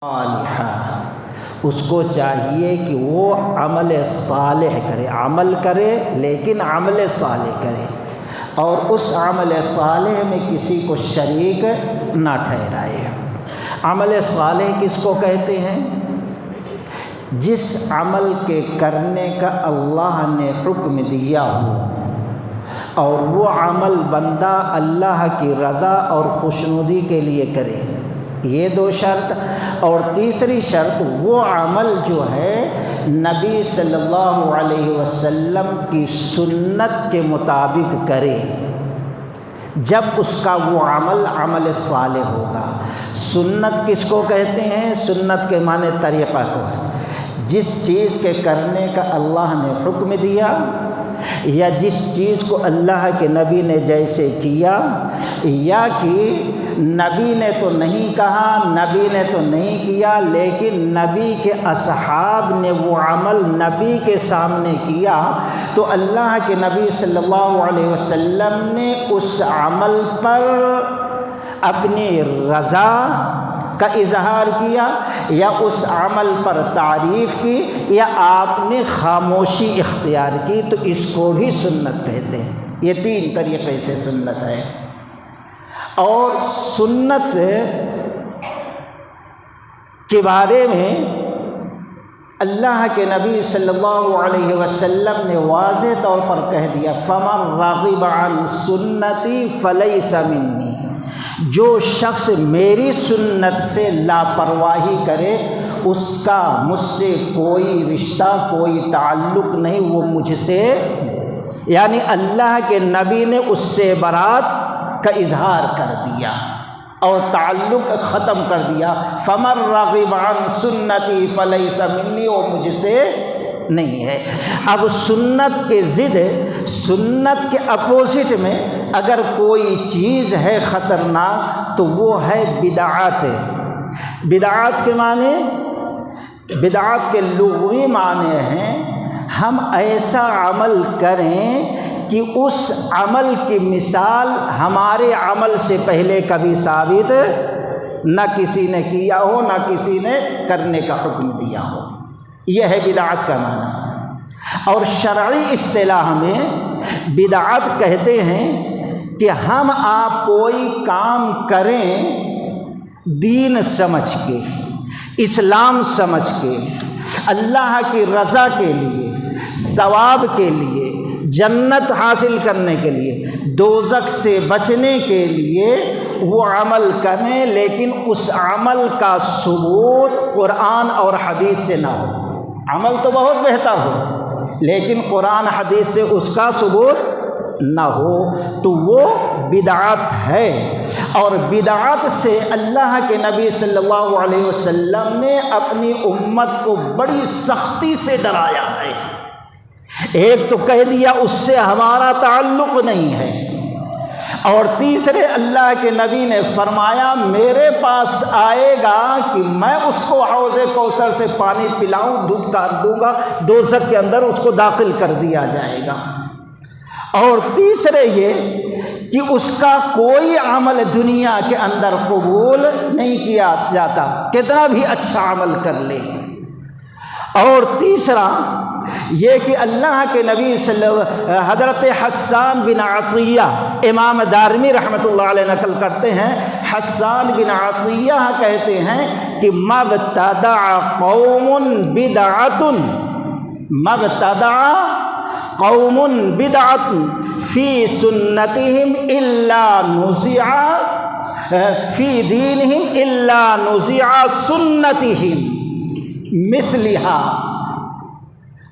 صالحہ، اس کو چاہیے کہ وہ عمل صالح کرے، عمل کرے لیکن عمل صالح کرے، اور اس عمل صالح میں کسی کو شریک نہ ٹھہرائے۔ عمل صالح کس کو کہتے ہیں؟ جس عمل کے کرنے کا اللہ نے حکم دیا ہو اور وہ عمل بندہ اللہ کی رضا اور خوشنودی کے لیے کرے، یہ دو شرط۔ اور تیسری شرط وہ عمل جو ہے نبی صلی اللہ علیہ وسلم کی سنت کے مطابق کرے، جب اس کا وہ عمل عمل صالح ہوگا۔ سنت کس کو کہتے ہیں؟ سنت کے معنی طریقہ کو ہے، جس چیز کے کرنے کا اللہ نے حکم دیا یا جس چیز کو اللہ کے نبی نے جیسے کیا، یا کہ نبی نے تو نہیں کہا، نبی نے تو نہیں کیا، لیکن نبی کے اصحاب نے وہ عمل نبی کے سامنے کیا تو اللہ کے نبی صلی اللہ علیہ وسلم نے اس عمل پر اپنی رضا کا اظہار کیا یا اس عمل پر تعریف کی یا آپ نے خاموشی اختیار کی، تو اس کو بھی سنت کہتے ہیں۔ یہ تین طریقے سے سنت ہے۔ اور سنت کے بارے میں اللہ کے نبی صلی اللہ علیہ وسلم نے واضح طور پر کہہ دیا، فَمَن رَغِبَ عَن سُنَّتِي فَلَيْسَ مِنِّي، جو شخص میری سنت سے لاپرواہی کرے اس کا مجھ سے کوئی رشتہ، کوئی تعلق نہیں، وہ مجھ سے، یعنی اللہ کے نبی نے اس سے برات کا اظہار کر دیا اور تعلق ختم کر دیا۔ فَمَن رَغِبَ عَن سُنَّتِي فَلَيْسَ مِنِّي، وہ مجھ سے نہیں ہے۔ اب سنت کے ضد، سنت کے اپوزٹ میں اگر کوئی چیز ہے خطرناک تو وہ ہے بدعات۔ بدعات کے معنی، بدعات کے لغوی معنی ہیں ہم ایسا عمل کریں کہ اس عمل کی مثال ہمارے عمل سے پہلے کبھی ثابت نہ کسی نے کیا ہو، نہ کسی نے کرنے کا حکم دیا ہو، یہ ہے بدعت کا معنی۔ اور شرعی اصطلاح میں بدعت کہتے ہیں کہ ہم آپ کوئی کام کریں دین سمجھ کے، اسلام سمجھ کے، اللہ کی رضا کے لیے، ثواب کے لیے، جنت حاصل کرنے کے لیے، دوزخ سے بچنے کے لیے وہ عمل کریں، لیکن اس عمل کا ثبوت قرآن اور حدیث سے نہ ہو۔ عمل تو بہت بہتر ہو لیکن قرآن حدیث سے اس کا ثبوت نہ ہو تو وہ بدعت ہے۔ اور بدعت سے اللہ کے نبی صلی اللہ علیہ وسلم نے اپنی امت کو بڑی سختی سے ڈرایا ہے۔ ایک تو کہہ دیا اس سے ہمارا تعلق نہیں ہے، اور تیسرے اللہ کے نبی نے فرمایا میرے پاس آئے گا کہ میں اس کو حوض کوثر سے پانی پلاؤں، دودھ کر دوں گا، دوزخ کے اندر اس کو داخل کر دیا جائے گا۔ اور تیسرے یہ کہ اس کا کوئی عمل دنیا کے اندر قبول نہیں کیا جاتا، کتنا بھی اچھا عمل کر لے۔ اور تیسرا یہ کہ اللہ کے نبی حضرت حسان بن عطیہ، امام دارمی رحمۃ اللہ علیہ نقل کرتے ہیں، حسان بن عطیہ کہتے ہیں کہ مبتدع قوم بدعۃ، مبتدع قوم بدعۃ فی سنتہم الا نزع فی دینہم الا نزع سنتہم مثلہا۔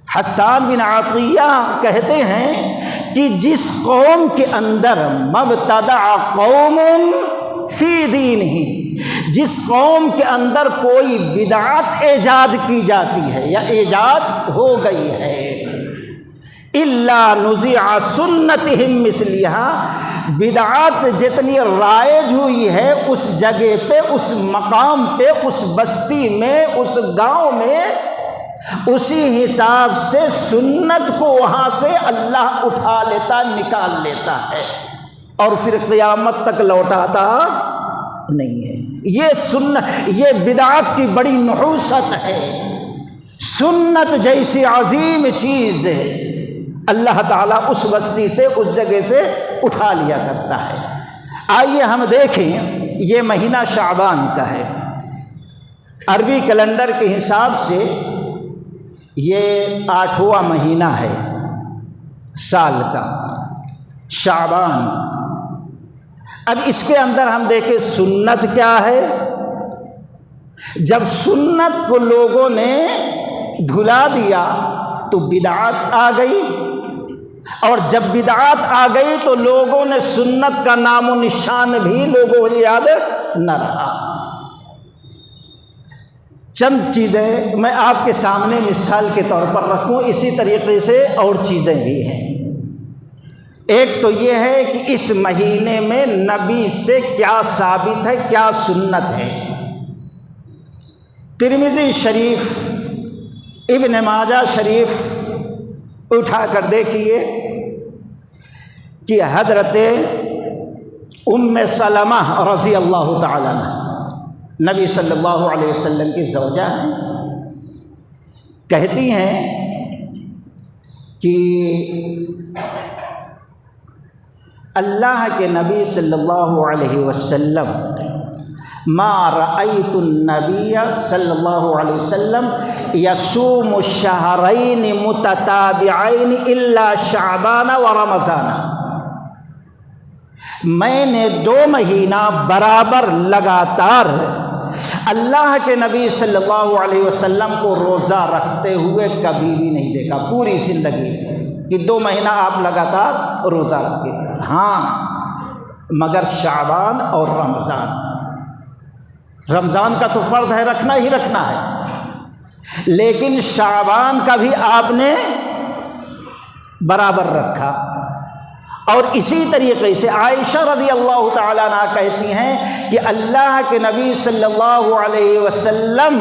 حسان بن عطیہ کہتے ہیں کہ جس قوم کے اندر مبتدع قوم فی دینہم، جس قوم کے اندر کوئی بدعت ایجاد کی جاتی ہے یا ایجاد ہو گئی ہے، الا نزع سنتہم مثلہا، بدعت جتنی رائج ہوئی ہے اس جگہ پہ، اس مقام پہ، اس بستی میں، اس گاؤں میں، اسی حساب سے سنت کو وہاں سے اللہ اٹھا لیتا، نکال لیتا ہے اور پھر قیامت تک لوٹاتا نہیں ہے۔ یہ بدعت کی بڑی نحوست ہے۔ سنت جیسی عظیم چیز اللہ تعالیٰ اس بستی سے، اس جگہ سے اٹھا لیا کرتا ہے۔ آئیے ہم دیکھیں، یہ مہینہ شعبان کا ہے، عربی کیلنڈر کے حساب سے یہ 8واں مہینہ ہے سال کا، شعبان۔ اب اس کے اندر ہم دیکھیں سنت کیا ہے۔ جب سنت کو لوگوں نے بھلا دیا تو بدعات آ گئی، اور جب بدعات آ گئی تو لوگوں نے سنت کا نام و نشان بھی لوگوں کو یاد نہ رہا۔ چند چیزیں میں آپ کے سامنے مثال کے طور پر رکھوں، اسی طریقے سے اور چیزیں بھی ہیں۔ ایک تو یہ ہے کہ اس مہینے میں نبی سے کیا ثابت ہے، کیا سنت ہے۔ ترمذی شریف، ابن ماجہ شریف اٹھا کر دیکھیے کہ حضرت ام سلمہ رضی اللہ تعالی عنہ، نبی صلی اللہ علیہ وسلم کی زوجہ ہیں، کہتی ہیں کہ اللہ کے نبی صلی اللہ علیہ وسلم ما رأیت النبی صلی اللہ علیہ وسلم یصوم الشہرین متتابعین الا شعبان و رمضان۔ میں نے 2 مہینہ برابر لگاتار اللہ کے نبی صلی اللہ علیہ وسلم کو روزہ رکھتے ہوئے کبھی بھی نہیں دیکھا پوری زندگی کہ 2 مہینہ آپ لگاتار روزہ رکھتے۔ ہاں، مگر شعبان اور رمضان کا تو فرض ہے، رکھنا ہی رکھنا ہے، لیکن شعبان کا بھی آپ نے برابر رکھا۔ اور اسی طریقے سے عائشہ رضی اللہ تعالیٰ عنہ کہتی ہیں کہ اللہ کے نبی صلی اللہ علیہ وسلم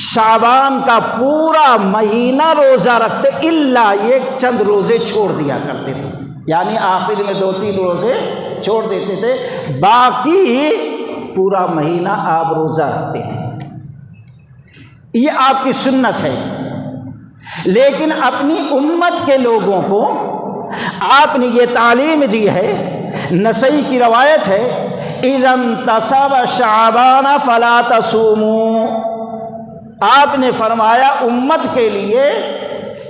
شعبان کا پورا مہینہ روزہ رکھتے، الا یہ چند روزے چھوڑ دیا کرتے تھے، یعنی آخر میں 2-3 روزے چھوڑ دیتے تھے، باقی پورا مہینہ آپ روزہ رکھتے تھے۔ یہ آپ کی سنت ہے۔ لیکن اپنی امت کے لوگوں کو آپ نے یہ تعلیم دی ہے، نسائی کی روایت ہے، اذا انتصب شعبان فلا تصوموا۔ آپ نے فرمایا امت کے لیے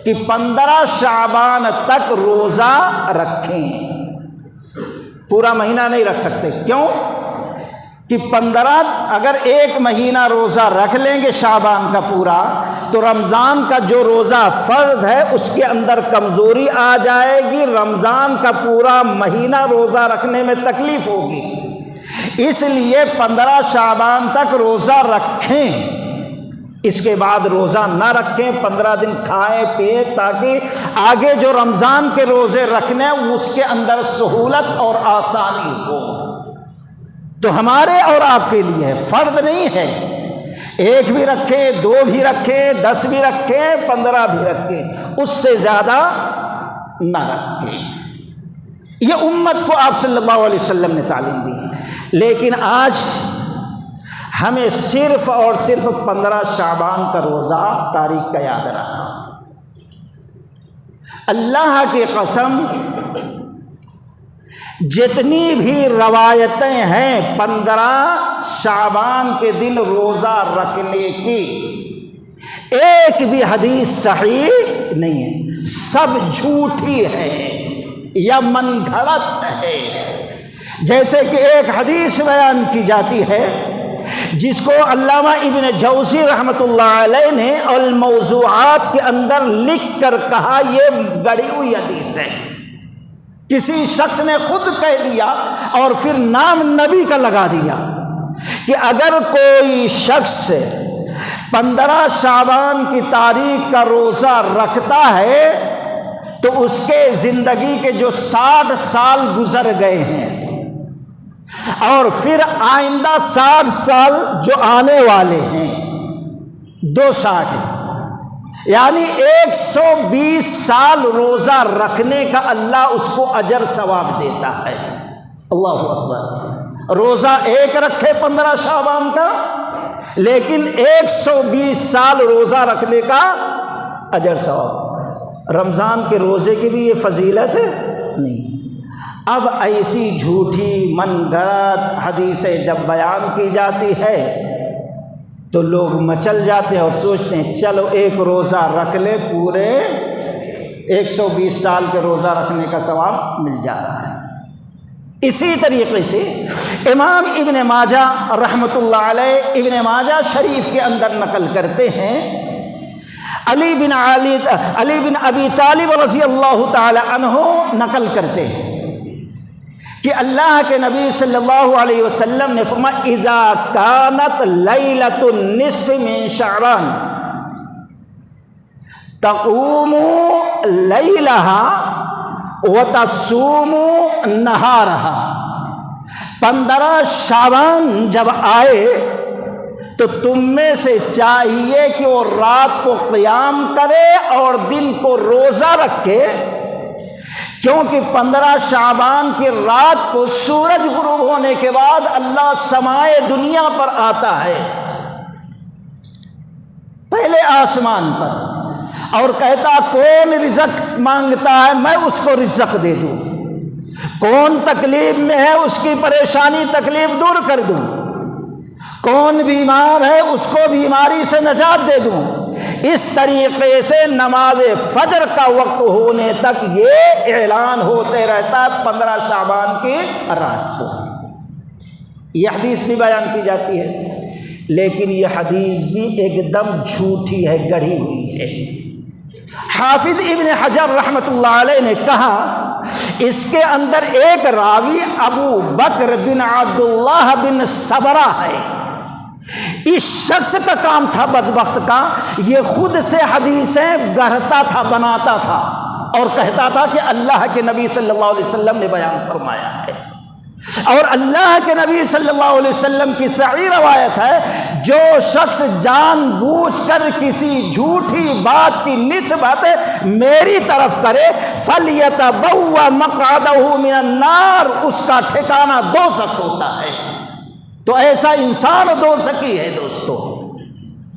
کہ 15 شعبان تک روزہ رکھیں، پورا مہینہ نہیں رکھ سکتے۔ کیوں کہ 15 اگر 1 مہینہ روزہ رکھ لیں گے شعبان کا پورا، تو رمضان کا جو روزہ فرض ہے اس کے اندر کمزوری آ جائے گی، رمضان کا پورا مہینہ روزہ رکھنے میں تکلیف ہوگی۔ اس لیے 15 شعبان تک روزہ رکھیں، اس کے بعد روزہ نہ رکھیں، 15 دن کھائیں پیئیں، تاکہ آگے جو رمضان کے روزے رکھنے اس کے اندر سہولت اور آسانی ہو۔ تو ہمارے اور آپ کے لیے فرض نہیں ہے، 1 بھی رکھیں، 2 بھی رکھیں، 10 بھی رکھیں، 15 بھی رکھیں، اس سے زیادہ نہ رکھیں۔ یہ امت کو آپ صلی اللہ علیہ وسلم نے تعلیم دی۔ لیکن آج ہمیں صرف اور صرف 15 شعبان کا روزہ تاریخ کا یاد رہا۔ اللہ کی قسم، جتنی بھی روایتیں ہیں 15 شعبان کے دن روزہ رکھنے کی، ایک بھی حدیث صحیح نہیں ہے، سب جھوٹی ہے یا من گھڑت ہے۔ جیسے کہ ایک حدیث بیان کی جاتی ہے جس کو علامہ ابن جوزی رحمۃ اللہ علیہ نے الموضوعات کے اندر لکھ کر کہا یہ گڑی ہوئی حدیث ہے، کسی شخص نے خود کہہ دیا اور پھر نام نبی کا لگا دیا کہ اگر کوئی شخص 15 شعبان کی تاریخ کا روزہ رکھتا ہے تو اس کے زندگی کے جو 60 سال گزر گئے ہیں، اور پھر آئندہ 60 سال جو آنے والے ہیں، 260 ہیں، یعنی 120 سال روزہ رکھنے کا اللہ اس کو اجر ثواب دیتا ہے۔ اللہ اکبر! روزہ ایک رکھے 15 شعبان کا، لیکن 120 سال روزہ رکھنے کا اجر ثواب۔ رمضان کے روزے کی بھی یہ فضیلت ہے نہیں۔ اب ایسی جھوٹی من گھڑت حدیثیں جب بیان کی جاتی ہے تو لوگ مچل جاتے ہیں اور سوچتے ہیں چلو ایک روزہ رکھ لے، پورے 120 سال کے روزہ رکھنے کا ثواب مل جا رہا ہے۔ اسی طریقے سے امام ابن ماجہ رحمۃ اللہ علیہ ابن ماجہ شریف کے اندر نقل کرتے ہیں، علی بن ابی طالب رضی اللہ تعالی عنہ نقل کرتے ہیں کہ اللہ کے نبی صلی اللہ علیہ وسلم نے فرمایا اذا کانت لیلۃ النصف من شعبان تقوم لیلہا وتصوم نہارہا، 15 شعبان جب آئے تو تم میں سے چاہیے کہ وہ رات کو قیام کرے اور دن کو روزہ رکھے، کیونکہ 15 شعبان کی رات کو سورج غروب ہونے کے بعد اللہ سمائے دنیا پر آتا ہے، پہلے آسمان پر، اور کہتا کون رزق مانگتا ہے میں اس کو رزق دے دوں، کون تکلیف میں ہے اس کی پریشانی تکلیف دور کر دوں، کون بیمار ہے اس کو بیماری سے نجات دے دوں۔ اس طریقے سے نماز فجر کا وقت ہونے تک یہ اعلان ہوتے رہتا ہے 15 شعبان کی رات کو۔ یہ حدیث بھی بیان کی جاتی ہے، لیکن یہ حدیث بھی ایک دم جھوٹی ہے، گڑھی ہوئی ہے۔ حافظ ابن حجر رحمۃ اللہ علیہ نے کہا اس کے اندر ایک راوی ابو بکر بن عبداللہ بن صبرہ ہے، اس شخص کا کام تھا بدبخت کا، یہ خود سے حدیثیں گڑھتا تھا، بناتا تھا اور کہتا تھا کہ اللہ کے نبی صلی اللہ علیہ وسلم نے بیان فرمایا ہے، اور اللہ کے نبی صلی اللہ علیہ وسلم کی صحیح روایت ہے جو شخص جان بوجھ کر کسی جھوٹی بات کی نسبت میری طرف کرے فَلْيَتَبَوَّ مَقْعَدَهُ مِنَ النَّارِ، اس کا ٹھکانہ دوزخ ہوتا ہے۔ تو ایسا انسان دوزخی ہے دوستو۔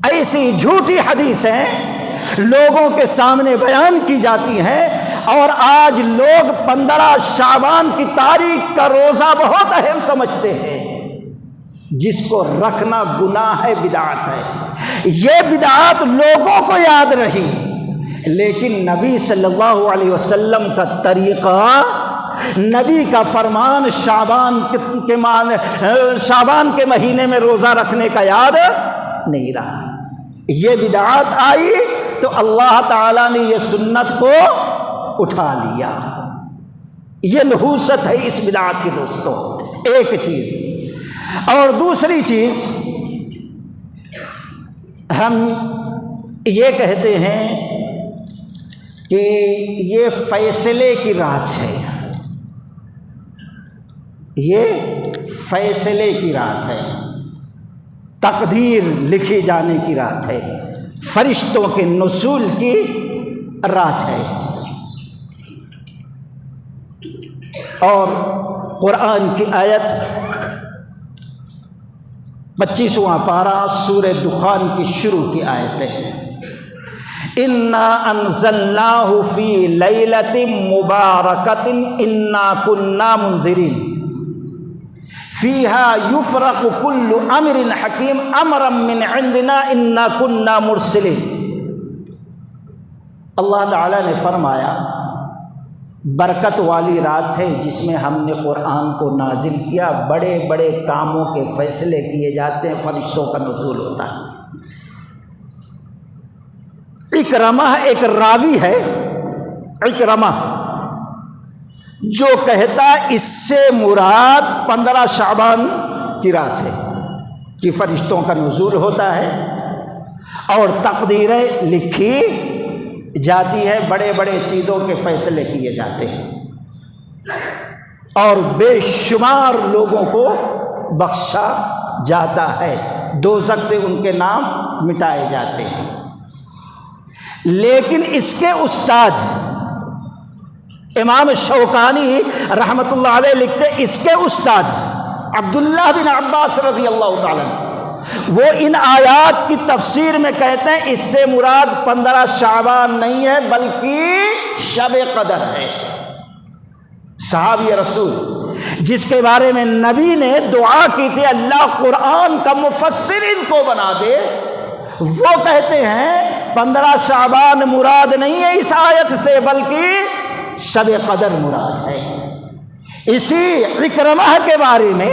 ایسی جھوٹی حدیثیں لوگوں کے سامنے بیان کی جاتی ہیں، اور آج لوگ 15 شعبان کی تاریخ کا روزہ بہت اہم سمجھتے ہیں، جس کو رکھنا گناہ ہے، بدعت ہے۔ یہ بدعت لوگوں کو یاد رہی، لیکن نبی صلی اللہ علیہ وسلم کا طریقہ، نبی کا فرمان شعبان کے مہینے میں روزہ رکھنے کا یاد نہیں رہا۔ یہ بدعات آئی تو اللہ تعالیٰ نے یہ سنت کو اٹھا لیا۔ یہ نحوست ہے اس بدعات کی دوستوں، ایک چیز۔ اور دوسری چیز، ہم یہ کہتے ہیں کہ یہ فیصلے کی رات ہے، یہ فیصلے کی رات ہے، تقدیر لکھی جانے کی رات ہے، فرشتوں کے نزول کی رات ہے۔ اور قرآن کی آیت 25واں پارہ سورہ دخان کی شروع کی آیت ہے، اِنَّا أَنزَلْنَاهُ فِي لَيْلَةٍ مُبَارَكَةٍ إِنَّا كُنَّا مُنذِرِينَ فِيهَا يُفْرَقُ كُلُّ أَمْرٍ حَكِيمٍ أَمْرًا مِّنْ عِنْدِنَا إِنَّا كُنَّا مُرْسِلِينَ۔ اللہ تعالیٰ نے فرمایا برکت والی رات ہے جس میں ہم نے قرآن کو نازل کیا، بڑے بڑے کاموں کے فیصلے کیے جاتے ہیں، فرشتوں کا نزول ہوتا ہے۔ اکرمہ ایک راوی ہے، اکرمہ، جو کہتا ہے اس سے مراد 15 شعبان کی رات ہے کہ فرشتوں کا نزول ہوتا ہے اور تقدیریں لکھی جاتی ہے، بڑے بڑے چیزوں کے فیصلے کیے جاتے ہیں، اور بے شمار لوگوں کو بخشا جاتا ہے، دوزخ سے ان کے نام مٹائے جاتے ہیں۔ لیکن اس کے استاد امام شوکانی رحمۃ اللہ علیہ لکھتے، اس کے استاد عبداللہ بن عباس رضی اللہ تعالیٰ عنہ وہ ان آیات کی تفسیر میں کہتے ہیں اس سے مراد 15 شعبان نہیں ہے بلکہ شب قدر ہے۔ صحابی رسول جس کے بارے میں نبی نے دعا کی تھی اللہ قرآن کا مفسر ان کو بنا دے، وہ کہتے ہیں 15 شعبان مراد نہیں ہے اس آیت سے بلکہ شب قدر مراد ہے۔ اسی اکرمہ کے بارے میں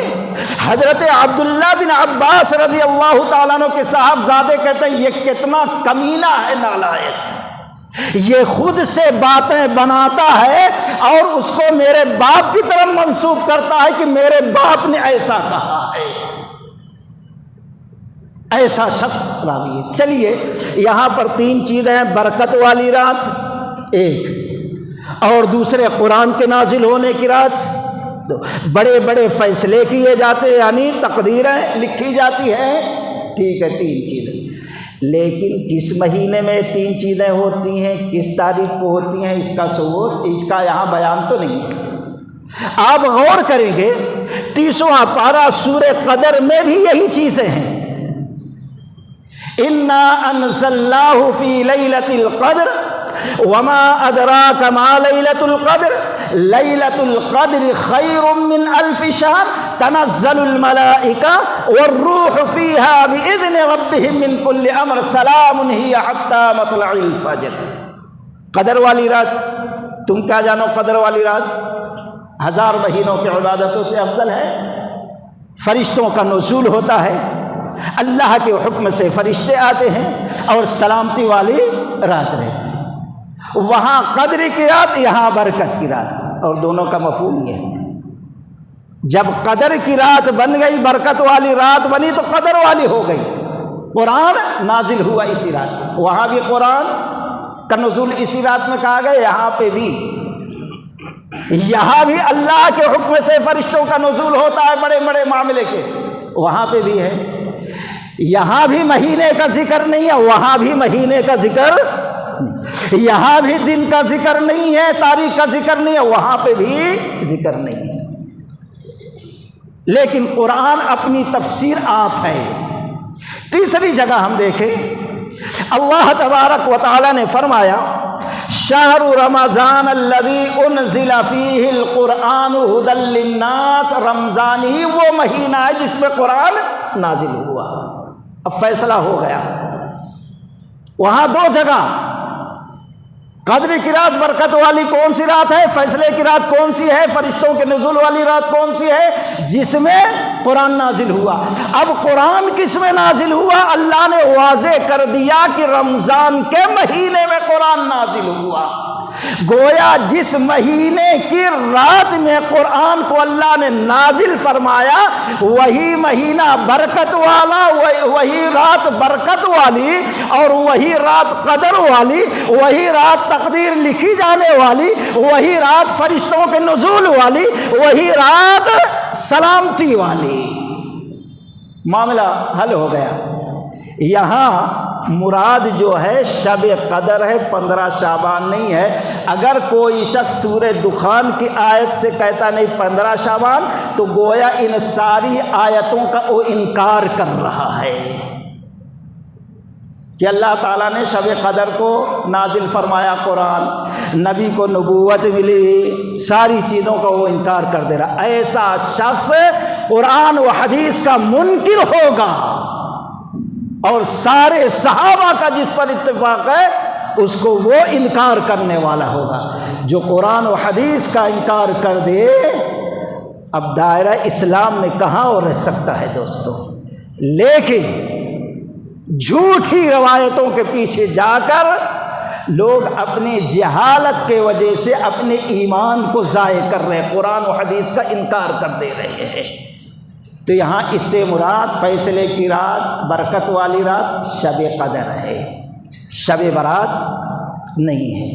حضرت عبداللہ بن عباس رضی اللہ تعالیٰ عنہ کے صاحبزادے کہتے ہیں یہ کتنا کمینہ ہے نالائق، یہ خود سے باتیں بناتا ہے اور اس کو میرے باپ کی طرف منسوب کرتا ہے کہ میرے باپ نے ایسا کہا ہے۔ ایسا شخص راوی ہے۔ چلیے یہاں پر 3 چیزیں ہیں، برکت والی رات ایک، اور دوسرے قرآن کے نازل ہونے کی رات، بڑے بڑے فیصلے کیے جاتے ہیں یعنی تقدیریں لکھی جاتی ہیں، ٹھیک ہے 3 چیزیں، لیکن کس مہینے میں 3 چیزیں ہوتی ہیں، کس تاریخ کو ہوتی ہیں، اس کا شعور اس کا یہاں بیان تو نہیں ہے۔ آپ غور کریں گے 30واں پارہ سورہ قدر میں بھی یہی چیزیں ہیں، انا انزلناہ فی لیلۃ القدر وما ادراک ما لیلۃ القدر لیلۃ القدر خیر من الف شہر تنزل الملائکہ والروح فیہا باذن ربہم من کل امر سلام ہی حتی مطلع الفجر۔ قدر والی رات، تم کیا جانو قدر والی رات 1000 مہینوں کی عبادتوں سے افضل ہے، فرشتوں کا نزول ہوتا ہے، اللہ کے حکم سے فرشتے آتے ہیں اور سلامتی والی رات رہتی ہے۔ وہاں قدر کی رات، یہاں برکت کی رات، اور دونوں کا مفہوم یہ ہے، جب قدر کی رات بن گئی برکت والی رات بنی تو قدر والی ہو گئی۔ قرآن نازل ہوا اسی رات، وہاں بھی قرآن کا نزول اسی رات میں کہا گیا، یہاں بھی اللہ کے حکم سے فرشتوں کا نزول ہوتا ہے بڑے بڑے معاملے کے، وہاں پہ بھی ہے۔ یہاں بھی مہینے کا ذکر نہیں ہے، وہاں بھی مہینے کا ذکر نہیں، یہاں بھی دن کا ذکر نہیں ہے، تاریخ کا ذکر نہیں ہے، وہاں پہ بھی ذکر نہیں ہے، لیکن قرآن اپنی تفسیر آپ ہے۔ تیسری جگہ ہم دیکھیں اللہ تبارک و تعالی نے فرمایا شہر رمضان الذی انزل فیہ القرآن ھدی للناس، رمضان ہی وہ مہینہ ہے جس میں قرآن نازل ہوا۔ اب فیصلہ ہو گیا، وہاں 2 جگہ، قدر کی رات برکت والی کون سی رات ہے، فیصلے کی رات کون سی ہے، فرشتوں کے نزول والی رات کون سی ہے، جس میں قرآن نازل ہوا۔ اب قرآن کس میں نازل ہوا، اللہ نے واضح کر دیا کہ رمضان کے مہینے میں قرآن نازل ہوا۔ گویا جس مہینے کی رات میں قرآن کو اللہ نے نازل فرمایا وہی مہینہ برکت والا، وہی رات برکت والی، اور وہی رات قدر والی، وہی رات تقدیر لکھی جانے والی، وہی رات فرشتوں کے نزول والی، وہی رات سلامتی والی۔ معاملہ حل ہو گیا۔ یہاں مراد جو ہے شب قدر ہے، 15 شعبان نہیں ہے۔ اگر کوئی شخص سورہ دخان کی آیت سے کہتا نہیں 15 شعبان تو گویا ان ساری آیتوں کا وہ انکار کر رہا ہے کہ اللہ تعالیٰ نے شب قدر کو نازل فرمایا، قرآن نبی کو نبوت ملی، ساری چیزوں کا وہ انکار کر دے رہا۔ ایسا شخص قرآن و حدیث کا منکر ہوگا، اور سارے صحابہ کا جس پر اتفاق ہے اس کو وہ انکار کرنے والا ہوگا۔ جو قرآن و حدیث کا انکار کر دے اب دائرہ اسلام میں کہاں اور رہ سکتا ہے دوستو۔ لیکن جھوٹی روایتوں کے پیچھے جا کر لوگ اپنی جہالت کے وجہ سے اپنے ایمان کو ضائع کر رہے ہیں، قرآن و حدیث کا انکار کر دے رہے ہیں۔ تو یہاں اس سے مراد فیصلے کی رات، برکت والی رات شب قدر ہے، شب برات نہیں ہے۔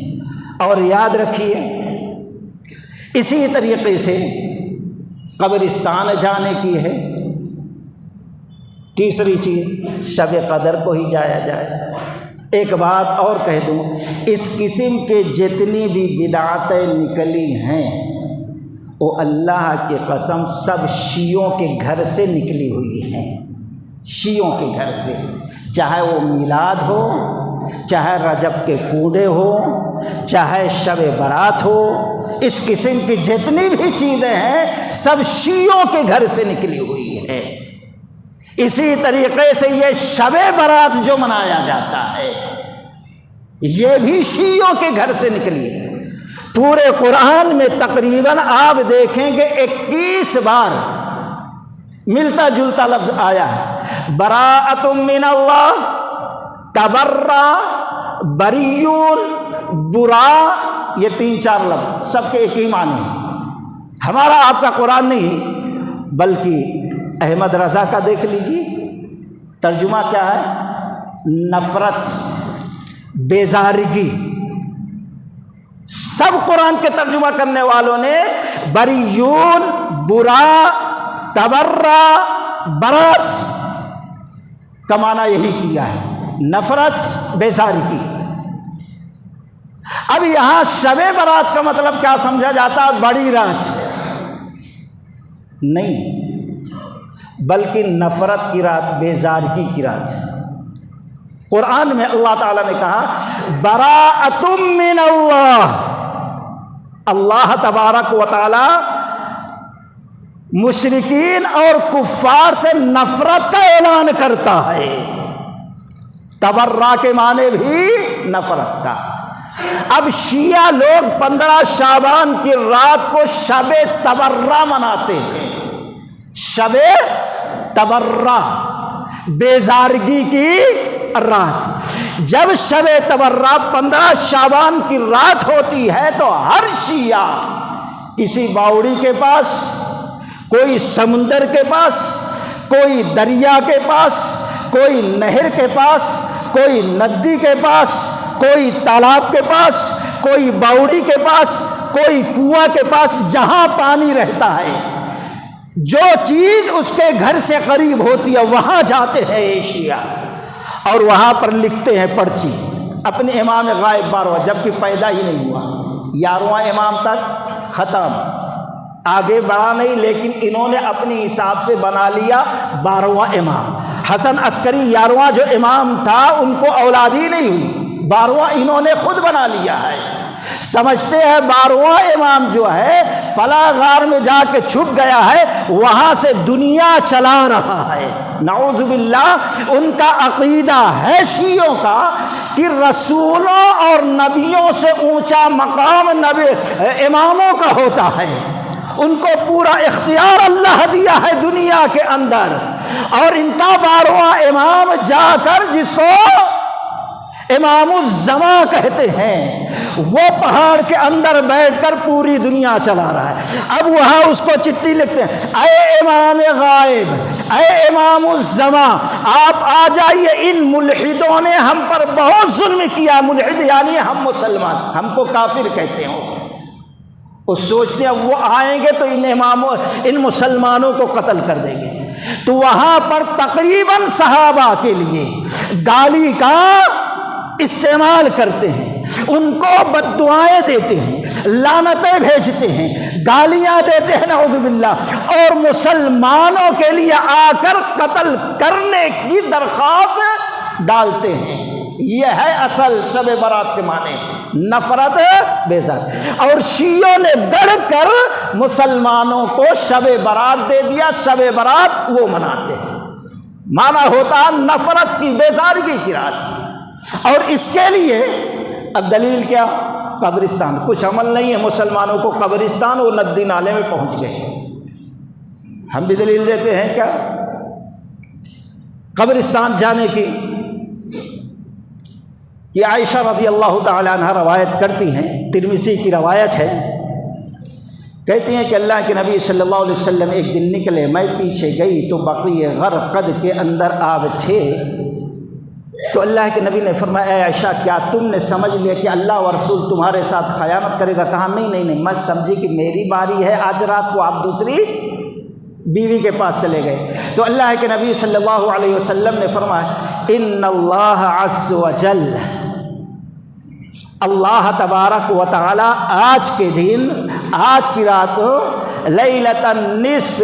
اور یاد رکھیے اسی طریقے سے قبرستان جانے کی ہے تیسری چیز، شب قدر کو ہی جایا جائے۔ ایک بات اور کہہ دوں، اس قسم کے جتنی بھی بدعتیں نکلی ہیں وہ اللہ کی قسم سب شیعوں کے گھر سے نکلی ہوئی ہیں، شیعوں کے گھر سے، چاہے وہ میلاد ہو، چاہے رجب کے کوڑے ہو، چاہے شب برات ہو، اس قسم کی جتنی بھی چیزیں ہیں سب شیعوں کے گھر سے نکلی ہوئی ہے۔ اسی طریقے سے یہ شب برات جو منایا جاتا ہے یہ بھی شیعوں کے گھر سے نکلی ہے۔ پورے قرآن میں تقریباً آپ دیکھیں گے 21 بار ملتا جلتا لفظ آیا ہے، براءۃ من اللہ، تبرا، بریون، برا، یہ 3-4 لفظ سب کے ایک ہی معنی ہے۔ ہمارا آپ کا قرآن نہیں بلکہ احمد رضا کا دیکھ لیجیے، ترجمہ کیا ہے؟ نفرت، بیزارگی۔ سب قرآن کے ترجمہ کرنے والوں نے بریون، برا، تبرا، برات کا معنی یہی کیا ہے، نفرت، بیزارگی۔ اب یہاں شب برات کا مطلب کیا سمجھا جاتا ہے؟ بڑی رات نہیں، بلکہ نفرت کی رات، بیزارگی کی رات۔ قرآن میں اللہ تعالیٰ نے کہا براءۃ من اللہ، اللہ تبارک و تعالی مشرکین اور کفار سے نفرت کا اعلان کرتا ہے۔ تبرا کے معنی بھی نفرت کا۔ اب شیعہ لوگ 15 شعبان کی رات کو شب تبرا مناتے ہیں، شب تبرا، بیزارگی کی رات۔ جب شب تبرا 15 شعبان کی رات ہوتی ہے تو ہر شیعہ کسی باوڑی کے پاس، کوئی سمندر کے پاس، کوئی دریا کے پاس، کوئی نہر کے پاس، کوئی ندی کے پاس، کوئی تالاب کے پاس، کوئی باوڑی کے پاس، کوئی کنواں کے پاس، جہاں پانی رہتا ہے، جو چیز اس کے گھر سے قریب ہوتی ہے وہاں جاتے ہیں یہ شیعہ، اور وہاں پر لکھتے ہیں پرچی اپنے امام غائب 12واں، جبکہ پیدا ہی نہیں ہوا، 11واں امام تک ختم، آگے بڑھا نہیں، لیکن انہوں نے اپنے حساب سے بنا لیا 12واں امام۔ حسن عسکری 11واں جو امام تھا ان کو اولاد ہی نہیں ہوئی، 12واں انہوں نے خود بنا لیا ہے۔ سمجھتے ہیں 12واں امام جو ہے فلاں غار میں جا کے چھپ گیا ہے، وہاں سے دنیا چلا رہا ہے۔ نعوذ باللہ، ان کا عقیدہ ہے شیعوں کا کہ رسولوں اور نبیوں سے اونچا مقام اماموں کا ہوتا ہے، ان کو پورا اختیار اللہ دیا ہے دنیا کے اندر، اور ان کا 12واں امام جا کر جس کو امام الزمان کہتے ہیں وہ پہاڑ کے اندر بیٹھ کر پوری دنیا چلا رہا ہے۔ اب وہاں اس کو چٹھی لکھتے ہیں، اے امام غائب، اے امام الزمان، آپ آ جائیے، ان ملحدوں نے ہم پر بہت ظلم کیا۔ ملحد یعنی ہم مسلمان، ہم کو کافر کہتے ہیں، وہ سوچتے ہیں وہ آئیں گے تو ان مسلمانوں کو قتل کر دیں گے۔ تو وہاں پر تقریباً صحابہ کے لیے گالی کا استعمال کرتے ہیں، ان کو بد دعائیں دیتے ہیں، لعنتیں بھیجتے ہیں، گالیاں دیتے ہیں نعوذ باللہ، اور مسلمانوں کے لیے آ کر قتل کرنے کی درخواست ڈالتے ہیں۔ یہ ہے اصل شب برات کے معنی، نفرت، بیزار۔ اور شیعوں نے ڈر کر مسلمانوں کو شب برات دے دیا، شب برات وہ مناتے ہیں، معنی ہوتا نفرت کی، بیزارگی کی رات۔ اور اس کے لیے اب دلیل کیا؟ قبرستان، کچھ عمل نہیں ہے مسلمانوں کو، قبرستان وہ ندی نالے میں پہنچ گئے۔ ہم بھی دلیل دیتے ہیں کیا قبرستان جانے کی؟ یہ عائشہ رضی اللہ تعالی عنہ روایت کرتی ہیں، ترمذی کی روایت ہے، کہتی ہیں کہ اللہ کے نبی صلی اللہ علیہ وسلم ایک دن نکلے، میں پیچھے گئی تو بقیع غرقد کے اندر آب تھے، تو اللہ کے نبی نے فرمایا، اے عائشہ کیا تم نے سمجھ لیا کہ اللہ و رسول تمہارے ساتھ خیانت کرے گا؟ کہا نہیں، میں سمجھی کہ میری باری ہے آج رات کو، آپ دوسری بیوی کے پاس چلے گئے۔ تو اللہ کے نبی صلی اللہ علیہ وسلم نے فرمایا، ان اللہ عز وجل، اللہ تبارک و تعالی آج کے دن، آج کی رات لیلۃ النصف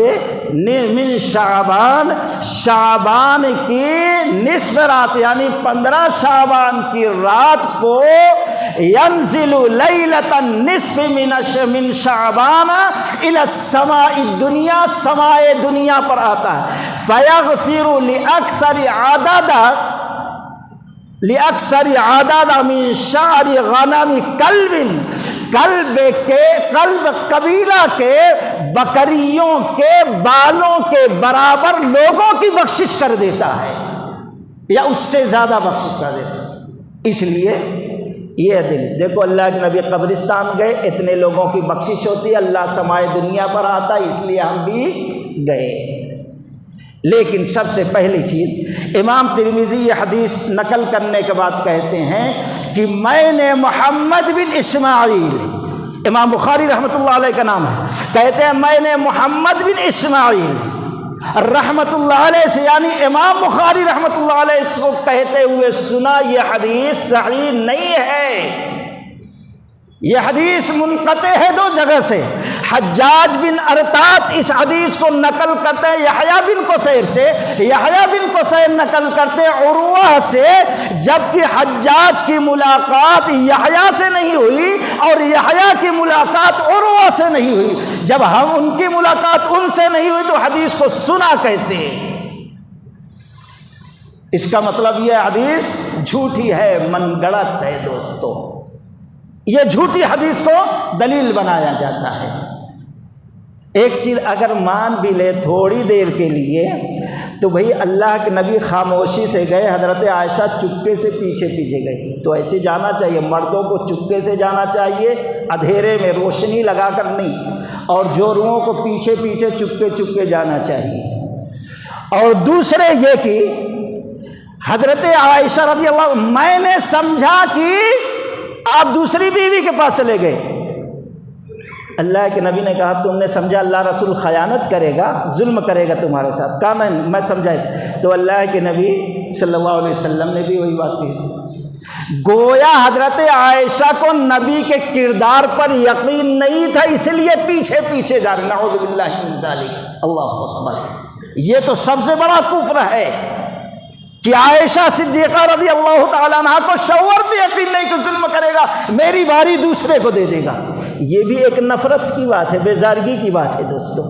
من شعبان، شعبان کی نصف رات یعنی 15 شعبان کی رات کو ینزل لیلۃ النصف من شعبان الی السماء الدنیا، سماء دنیا پر آتا ہے، فیغفر لأکثر عدد من شعر غنم قلب قبیلہ کے بکریوں کے بالوں کے برابر لوگوں کی بخشش کر دیتا ہے، یا اس سے زیادہ بخشش کر دیتا ہے۔ اس لیے یہ دل دیکھو، اللہ کے نبی قبرستان گئے، اتنے لوگوں کی بخشش ہوتی ہے، اللہ سمائے دنیا پر آتا ہے، اس لیے ہم بھی گئے۔ لیکن سب سے پہلی چیز امام ترمذی یہ حدیث نقل کرنے کے بعد کہتے ہیں کہ میں نے محمد بن اسماعیل، امام بخاری رحمۃ اللہ علیہ کا نام ہے، کہتے ہیں میں نے محمد بن اسماعیل رحمۃ اللہ علیہ سے، یعنی امام بخاری رحمۃ اللہ علیہ کو کہتے ہوئے سنا یہ حدیث صحیح نہیں ہے، یہ حدیث منقطع ہے 2 جگہ سے۔ حجاج بن ارطاط اس حدیث کو نقل کرتے ہیں یحییٰ بن قصیر سے، یحییٰ بن قصیر نقل کرتے ہیں عروہ سے، جبکہ حجاج کی ملاقات یحییٰ سے نہیں ہوئی اور یحییٰ کی ملاقات عروہ سے نہیں ہوئی۔ جب ہم ان کی ملاقات ان سے نہیں ہوئی تو حدیث کو سنا کیسے؟ اس کا مطلب یہ حدیث جھوٹی ہے، من گڑت ہے دوستو، یہ جھوٹی حدیث کو دلیل بنایا جاتا ہے۔ ایک چیز اگر مان بھی لے تھوڑی دیر کے لیے تو بھئی اللہ کے نبی خاموشی سے گئے، حضرت عائشہ چپکے سے پیچھے گئی، تو ایسے جانا چاہیے، مردوں کو چپکے سے جانا چاہیے، اندھیرے میں روشنی لگا کر نہیں، اور جوڑوں کو پیچھے چپکے جانا چاہیے۔ اور دوسرے یہ کہ حضرت عائشہ رضی اللہ عنہ، میں نے سمجھا کہ آپ دوسری بیوی کے پاس چلے گئے، اللہ کے نبی نے کہا تم نے سمجھا اللہ رسول خیانت کرے گا، ظلم کرے گا تمہارے ساتھ؟ کہا میں سمجھا اسے، تو اللہ کے نبی صلی اللہ علیہ وسلم نے بھی وہی بات کہی۔ گویا حضرت عائشہ کو نبی کے کردار پر یقین نہیں تھا، اس لیے پیچھے جا رہے، نعوذ باللہ من ذالک، اللہ اکبر۔ یہ تو سب سے بڑا کفر ہے کہ عائشہ صدیقہ رضی اللہ تعالیٰ عنہ کو شوہر بھی یقین نہیں کہ ظلم کرے گا، میری باری دوسرے کو دے دے گا۔ یہ بھی ایک نفرت کی بات ہے، بیزارگی کی بات ہے دوستو۔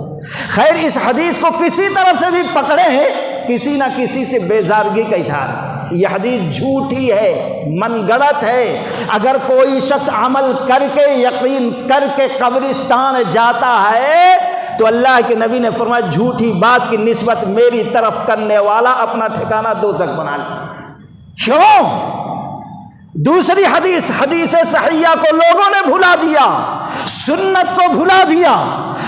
خیر، اس حدیث کو کسی طرف سے بھی پکڑے ہیں، کسی نہ کسی سے بیزارگی کا اظہار، یہ حدیث جھوٹی ہے، من گڑت ہے۔ اگر کوئی شخص عمل کر کے یقین کر کے قبرستان جاتا ہے تو اللہ کے نبی نے فرمایا جھوٹی بات کی نسبت میری طرف کرنے والا اپنا ٹھکانہ دوزخ بنا لے۔ کیوں؟ دوسری حدیث صحیحہ کو لوگوں نے بھلا دیا، سنت کو بھلا دیا۔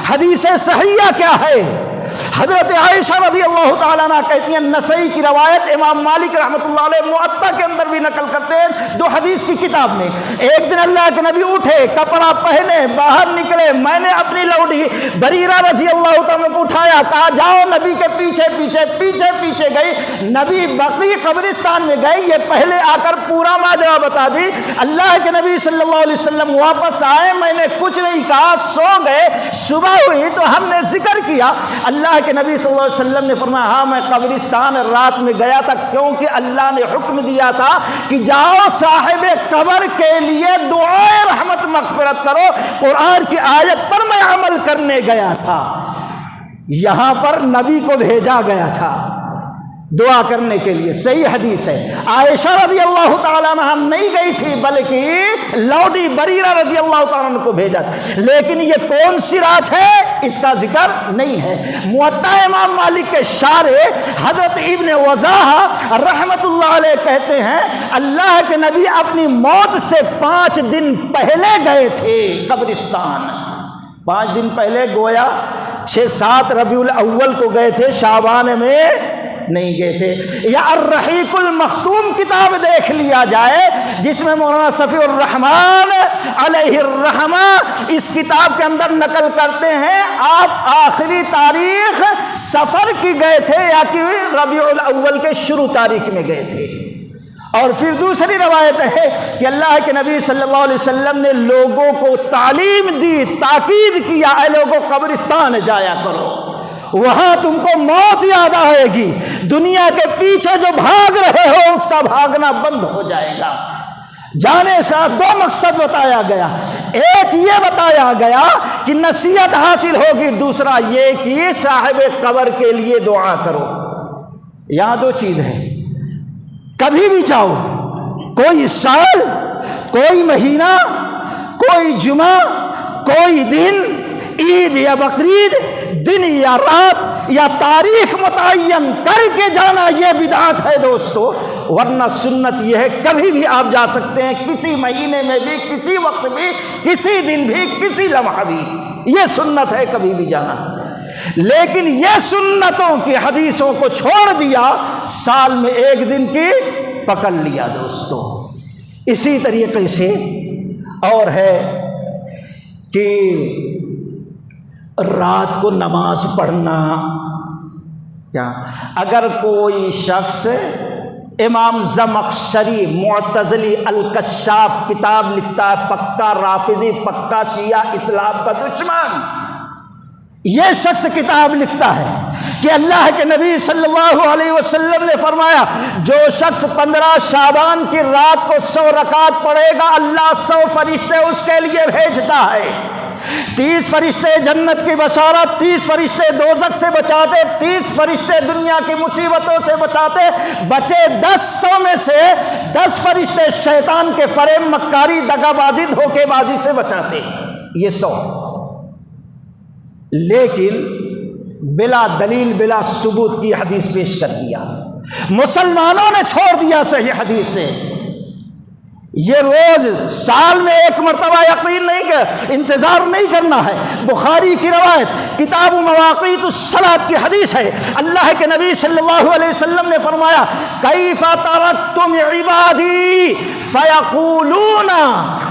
حدیث صحیحہ کیا ہے؟ حضرت عائشہ رضی اللہ تعالیٰ عنہ کہتی ہیں، نسائی کی روایت، امام مالک رحمۃ اللہ علیہ موطا کے اندر بھی نقل کرتے ہیں 2 حدیث کی کتاب میں، ایک دن اللہ کے نبی اٹھے، کپڑا پہنے، باہر نکلے، میں نے اپنی لوڈی بریرہ رضی اللہ تعالیٰ کو اٹھایا، کہا جاؤ نبی کے پیچھے گئی، نبی بقیع قبرستان میں گئے، یہ پہلے آ کر پورا ماجرا بتا دی۔ اللہ کے نبی صلی اللہ علیہ وسلم واپس آئے، میں نے کچھ نہیں کہا، سو گئے، صبح ہوئی تو ہم نے ذکر کیا، اللہ کے نبی صلی اللہ علیہ وسلم نے فرمایا ہاں میں قبرستان رات میں گیا تھا، کیونکہ اللہ نے حکم دیا تھا کہ جاؤ صاحب قبر کے لیے دعائے رحمت مغفرت کرو، قرآن کی آیت پر میں عمل کرنے گیا تھا، یہاں پر نبی کو بھیجا گیا تھا دعا کرنے کے لیے۔ صحیح حدیث ہے۔ عائشہ رضی اللہ تعالیٰ عنہ نہیں گئی تھی بلکہ لوڈی بریرہ رضی اللہ تعالیٰ عنہ کو بھیجا تھا، لیکن یہ کون سی رات ہے اس کا ذکر نہیں ہے۔ موطا امام مالک کے شارح حضرت ابن وضاح رحمت اللہ علیہ کہتے ہیں اللہ کے نبی اپنی موت سے 5 دن پہلے گئے تھے قبرستان، 5 دن پہلے، گویا 6-7 ربیع الاول کو گئے تھے، شعبان میں نہیں گئے تھے۔ یا الرحیق المختوم کتاب دیکھ لیا جائے جس میں مولانا صفی الرحمان علیہ الرحمہ اس کتاب کے اندر نقل کرتے ہیں آپ آخری تاریخ سفر کی گئے تھے یا کہ ربیع الاول کے شروع تاریخ میں گئے تھے، اور پھر دوسری روایت ہے کہ اللہ کے نبی صلی اللہ علیہ وسلم نے لوگوں کو تعلیم دی، تاکید کیا، اے لوگوں قبرستان جایا کرو، وہاں تم کو موت یاد آئے گی، دنیا کے پیچھے جو بھاگ رہے ہو اس کا بھاگنا بند ہو جائے گا۔ جانے سے دو مقصد بتایا گیا، ایک یہ بتایا گیا کہ نصیحت حاصل ہوگی، دوسرا یہ کہ صاحب قبر کے لیے دعا کرو۔ یہاں دو چیز ہے، کبھی بھی جاؤ، کوئی سال، کوئی مہینہ، کوئی جمعہ، کوئی دن، عید یا بقرعید، دن یا رات یا تاریخ متعین کر کے جانا یہ بدعت ہے دوستو، ورنہ سنت یہ ہے کبھی بھی آپ جا سکتے ہیں، کسی مہینے میں بھی، کسی وقت بھی، کسی دن بھی، کسی لمحہ بھی، یہ سنت ہے کبھی بھی جانا۔ لیکن یہ سنتوں کی حدیثوں کو چھوڑ دیا، سال میں ایک دن کی پکڑ لیا دوستو۔ اسی طریقے سے اور ہے کہ رات کو نماز پڑھنا، کیا اگر کوئی شخص، امام زمخشری معتزلی الکشاف کتاب لکھتا ہے، پکا رافضی، پکا شیعہ، اسلام کا دشمن، یہ شخص کتاب لکھتا ہے کہ اللہ کے نبی صلی اللہ علیہ وسلم نے فرمایا جو شخص 15 شعبان کی رات کو 100 رکعت پڑھے گا، اللہ 100 فرشتے اس کے لیے بھیجتا ہے، 30 فرشتے جنت کی بشارت، 30 فرشتے دوزخ سے بچاتے، 30 فرشتے دنیا کی مصیبتوں سے بچاتے، بچے 100 میں سے 10 فرشتے شیطان کے فریب، مکاری، دغا بازی، دھوکے بازی سے بچاتے، یہ 100۔ لیکن بلا دلیل، بلا ثبوت کی حدیث پیش کر دیا، مسلمانوں نے چھوڑ دیا صحیح حدیث سے۔ یہ روز سال میں ایک مرتبہ یقین نہیں کہ انتظار نہیں کرنا ہے۔ بخاری کی روایت کتاب مواقیت الصلاۃ کی حدیث ہے، اللہ کے نبی صلی اللہ علیہ وسلم نے فرمایا کیف ترکتم عبادی فیقولون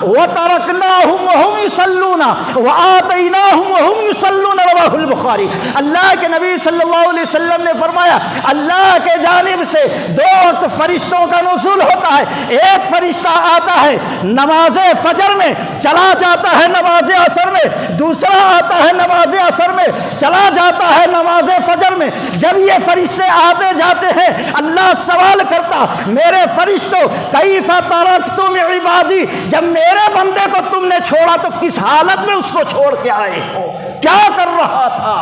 وترکناہم وہم یصلون وآتیناہم وہم یصلون، رواہ البخاری۔ اللہ کے نبی صلی اللہ علیہ وسلم نے فرمایا اللہ کے جانب سے 2 وقت فرشتوں کا نزول ہوتا ہے، ایک فرشتہ آتا ہے نماز فجر میں، چلا جاتا ہے نماز عصر میں، دوسرا آتا ہے نماز عصر میں، چلا جاتا ہے نماز فجر میں۔ جب یہ فرشتے آتے جاتے ہیں اللہ سوال کرتا میرے فرشتوں کیف ترکتم عبادی، جب میرے بندے کو تم نے چھوڑا تو کس حالت میں اس کو چھوڑ کے آئے ہو، کیا کر رہا تھا؟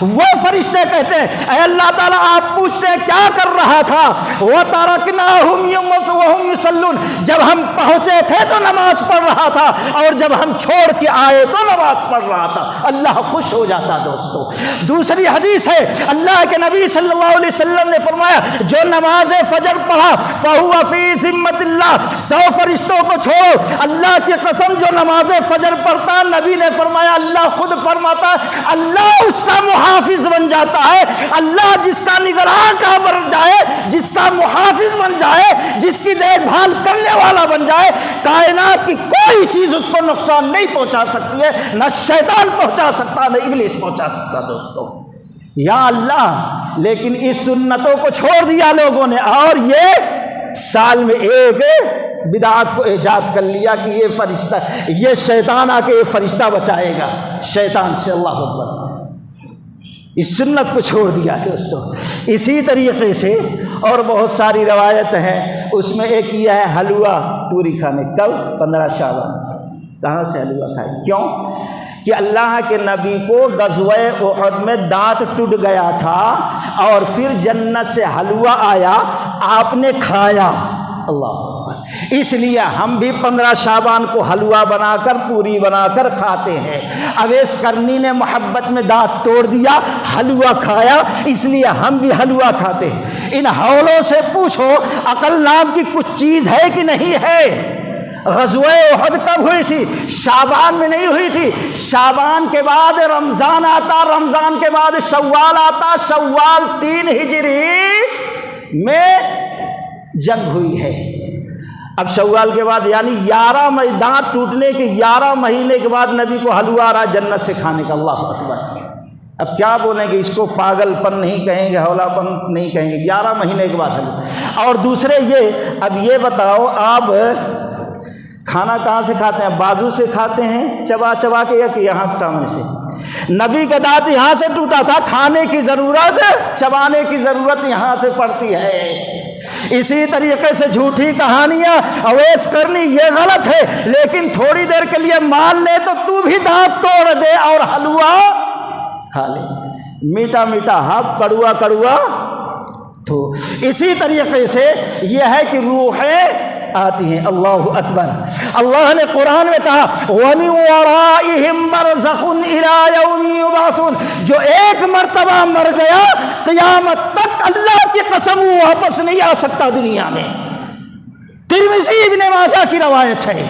وہ فرشتے کہتے ہیں اے اللہ تعالیٰ آپ پوچھتے ہیں کیا کر رہا تھا؟ وَتَرَكْنَاهُمْ وَهُمْ يُصَلُّونَ، جب ہم پہنچے تھے تو نماز پڑھ رہا تھا، اور جب ہم چھوڑ کے آئے تو نماز پڑھ رہا تھا۔ اللہ خوش ہو جاتا دوستو۔ دوسری حدیث ہے اللہ کے نبی صلی اللہ علیہ وسلم نے فرمایا جو نماز فجر پڑھا فَهُوَ فِي ذِمَّةِ اللَّهِ، 100 فرشتوں کو چھوڑو، اللہ کی قسم جو نماز فجر پڑھتا، نبی نے فرمایا اللہ خود فرماتا اللہ اس کا محافظ بن جاتا ہے، اللہ جس کا نگراں کا بن جائے، جس کا محافظ بن جائے، جس کی دیکھ بھال کرنے والا بن جائے، کائنات کی کوئی چیز اس کو نقصان نہیں پہنچا سکتی ہے، نہ شیطان پہنچا سکتا، نہ ابلیس پہنچا سکتا دوستو۔ یا اللہ، لیکن اس سنتوں کو چھوڑ دیا لوگوں نے، اور یہ سال میں ایک بدعات کو ایجاد کر لیا کہ یہ فرشتہ، یہ شیطان آ کے یہ فرشتہ بچائے گا شیطان سے۔ اللہ اکبر، اس سنت کو چھوڑ دیا دوستو۔ اسی طریقے سے اور بہت ساری روایت ہیں، اس میں ایک یہ ہے حلوہ پوری کھانے، کب؟ 15 شعبان۔ کہاں سے حلوہ کھائے؟ کیوں؟ کہ اللہ کے نبی کو غزوہ احد میں دانت ٹوٹ گیا تھا، اور پھر جنت سے حلوہ آیا، آپ نے کھایا۔ اللہ اکبر، اس لیے ہم بھی 15 شعبان کو حلوہ بنا کر، پوری بنا کر کھاتے ہیں۔ اویس کرنی نے محبت میں دانت توڑ دیا، حلوہ کھایا، اس لیے ہم بھی حلوہ کھاتے ہیں۔ ان حولوں سے پوچھو عقل نام کی کچھ چیز ہے کہ نہیں ہے؟ غزوہ احد کب ہوئی تھی؟ شعبان میں نہیں ہوئی تھی، شعبان کے بعد رمضان آتا، رمضان کے بعد شوال آتا، شوال 3 ہجری میں جنگ ہوئی ہے۔ اب شوال کے بعد یعنی 11 دانت ٹوٹنے کے 11 مہینے کے بعد نبی کو حلوہ آ رہا جنت سے کھانے کا۔ اللہ اکبر، اب کیا بولیں گے، اس کو پاگل پن نہیں کہیں گے، ہولا پن نہیں کہیں گے، 11 مہینے کے بعد حل۔ اور دوسرے یہ، اب یہ بتاؤ آپ کھانا کہاں سے کھاتے ہیں؟ بازو سے کھاتے ہیں چبا چبا کے، یا کہ یہاں سامنے سے؟ نبی کا دانت یہاں سے ٹوٹا تھا، کھانے کی ضرورت، چبانے کی ضرورت یہاں سے پڑتی ہے۔ اسی طریقے سے جھوٹی کہانیاں اویس کرنی یہ غلط ہے، لیکن تھوڑی دیر کے لیے مان لے تو بھی دانت توڑ دے اور حلوہ کھا لے، میٹھا میٹھا ہاف، کڑوا کڑوا تو۔ اسی طریقے سے یہ ہے کہ روحیں آتی ہیں۔ اللہ اکبر، اللہ نے قرآن میں کہا وَمِن وَرَائِهِمْ بَرْزَخٌ إِلَىٰ يَوْمِ يُبْعَثُونَ، جو ایک مرتبہ مر گیا قیامت تک اللہ کی قسم وہ واپس نہیں آ سکتا دنیا میں۔ ترمذی ابن ماجہ کی روایت ہے،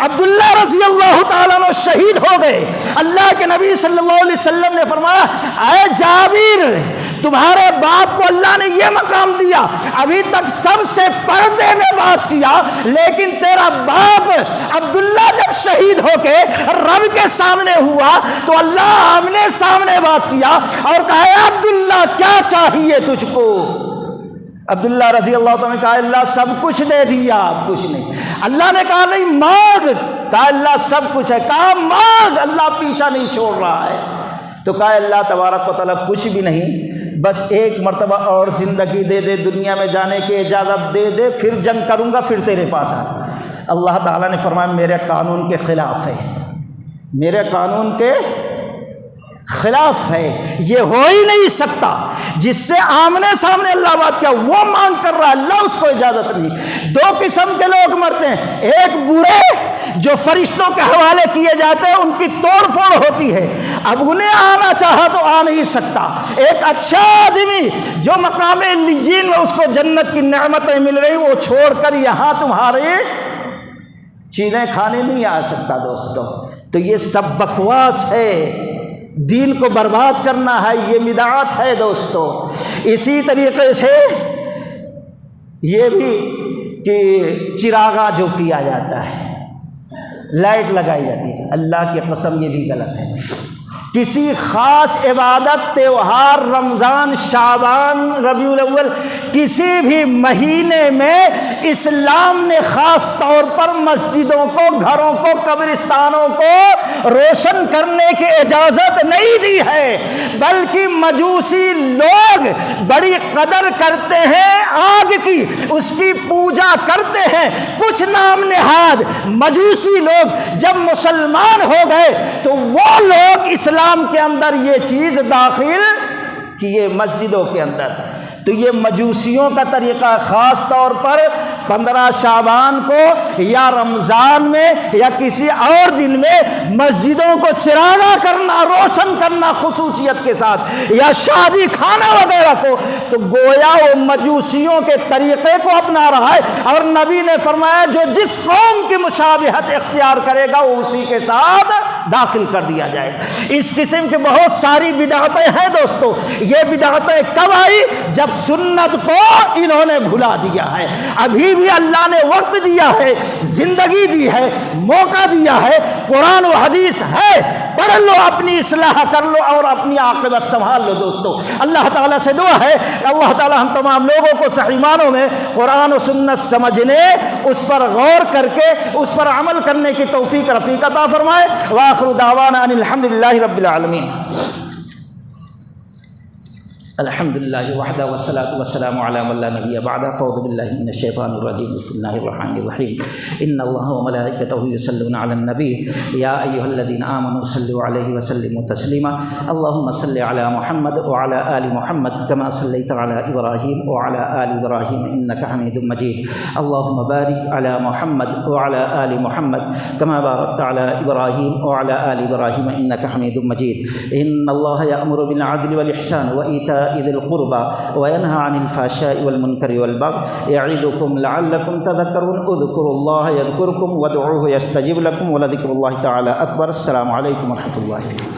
عبداللہ رضی اللہ تعالیٰ عنہ شہید ہو گئے۔ اللہ کے نبی صلی اللہ علیہ وسلم نے فرمایا اے جابر، تمہارے باپ کو اللہ نے یہ مقام دیا، ابھی تک سب سے پردے میں بات کیا، لیکن تیرا باپ عبداللہ جب شہید ہو کے رب کے سامنے ہوا تو اللہ آمنے سامنے بات کیا اور کہا اے عبداللہ کیا چاہیے تجھ کو؟ عبداللہ رضی اللہ تعالیٰ نے کہا اللہ سب کچھ دے دیا، کچھ نہیں۔ اللہ نے کہا نہیں مانگ، کہا اللہ سب کچھ ہے، کہا مانگ، اللہ پیچھا نہیں چھوڑ رہا ہے۔ تو کہا اللہ تبارک و تعالیٰ کچھ بھی نہیں، بس ایک مرتبہ اور زندگی دے دے، دنیا میں جانے کی اجازت دے دے، پھر جنگ کروں گا، پھر تیرے پاس آ۔ اللہ تعالیٰ نے فرمایا میرے قانون کے خلاف ہے، میرے قانون کے خلاف ہے، یہ ہو ہی نہیں سکتا۔ جس سے آمنے سامنے اللہ بات کیا وہ مانگ کر رہا ہے، اللہ اس کو اجازت نہیں۔ دو قسم کے لوگ مرتے ہیں، ایک برے جو فرشتوں کے حوالے کیے جاتے ہیں، ان کی توڑ پھوڑ ہوتی ہے، اب انہیں آنا چاہا تو آ نہیں سکتا۔ ایک اچھا آدمی جو مقام علیین میں اس کو جنت کی نعمتیں مل رہی، وہ چھوڑ کر یہاں تمہاری چیزیں کھانے نہیں آ سکتا۔ دوستو تو یہ سب بکواس ہے، دین کو برباد کرنا ہے، یہ بدعت ہے دوستو۔ اسی طریقے سے یہ بھی کہ چراغا جو کیا جاتا ہے، لائٹ لگائی جاتی ہے، اللہ کی قسم یہ بھی غلط ہے۔ کسی خاص عبادت، تہوار، رمضان، شعبان، ربیع الاول، کسی بھی مہینے میں اسلام نے خاص طور پر مسجدوں کو، گھروں کو، قبرستانوں کو روشن کرنے کی اجازت نہیں دی ہے، بلکہ مجوسی لوگ بڑی قدر کرتے ہیں آگ کی، اس کی پوجا کرتے ہیں۔ کچھ نام نہاد مجوسی لوگ جب مسلمان ہو گئے تو وہ لوگ اسلام کے اندر یہ چیز داخل کیے مسجدوں کے اندر۔ تو یہ مجوسیوں کا طریقہ، خاص طور پر 15 شعبان کو یا رمضان میں یا کسی اور دن میں مسجدوں کو چراغا کرنا، روشن کرنا خصوصیت کے ساتھ، یا شادی کھانا وغیرہ کو، تو گویا وہ مجوسیوں کے طریقے کو اپنا رہا ہے۔ اور نبی نے فرمایا جو جس قوم کی مشابہت اختیار کرے گا وہ اسی کے ساتھ داخل کر دیا جائے گا۔ اس قسم کے بہت ساری بدعتیں ہیں دوستو۔ یہ بدعتیں کب آئی؟ جب سنت کو انہوں نے بھلا دیا ہے۔ ابھی بھی اللہ نے وقت دیا ہے، زندگی دی ہے، موقع دیا ہے، قرآن و حدیث ہے، پڑھ لو، اپنی اصلاح کر لو اور اپنی عاقبت سنبھال لو دوستو۔ اللہ تعالیٰ سے دعا ہے اللہ تعالیٰ ہم تمام لوگوں کو صحیح معنوں میں قرآن و سنت سمجھنے، اس پر غور کر کے اس پر عمل کرنے کی توفیق رفیق عطا فرمائے۔ وآخر دعوانا ان الحمدللہ رب العالمین۔ الحمدللہ وحدہ والصلاة والسلام علی من لا نبی بعدہ۔ فاعوذ باللہ من الشیطان الرجیم، بسم اللہ الرحمن الرحیم۔ ان اللہ وملائکتہ یصلون علی النبی یا ایھا الذین آمنوا صلوا علیہ وسلموا تسلیما۔ اللہم صل علی محمد وعلی آل محمد کما صلیت علی ابراہیم وعلی آل ابراہیم انک حمید مجید۔ اللہم بارک علی محمد وعلی آل محمد کما بارکت علی ابراہیم وعلی آل ابراہیم انک حمید مجید۔ ان اللہ یأمر بالعدل والإحسان وإیتاء ذی القربى وینہی عن الفحشاء والمنکر والبغی یعظکم لعلکم تذکرون۔ اذکروا اللہ یذکرکم وادعوہ یستجب لکم ولذکر اللہ تعالی اکبر۔ السلام علیکم ورحمۃ اللہ۔